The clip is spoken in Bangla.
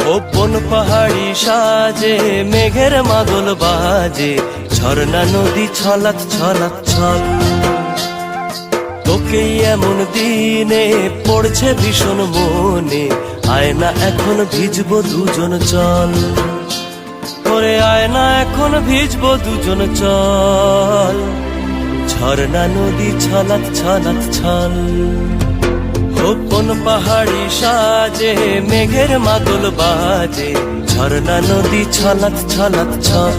ওপন পাহাড়ি সাজে মেঘের মাদল বাজে, ঝর্ণা নদী ছলাৎ ছলাৎ ছল। তোকেই এমন দিনে পড়ছে ভীষণ মনে, আয়না এখন ভিজবো দুজন চল। করে আয়না এখন ভিজবো দুজন চল, ঝর্ণা নদী ছলাৎ ছলাৎ ছল। ওপন পাহাড়ি সাজে মেঘের মাদল বাজে, ঝর্ণা নদী ছলাৎ ছলাৎ ছল।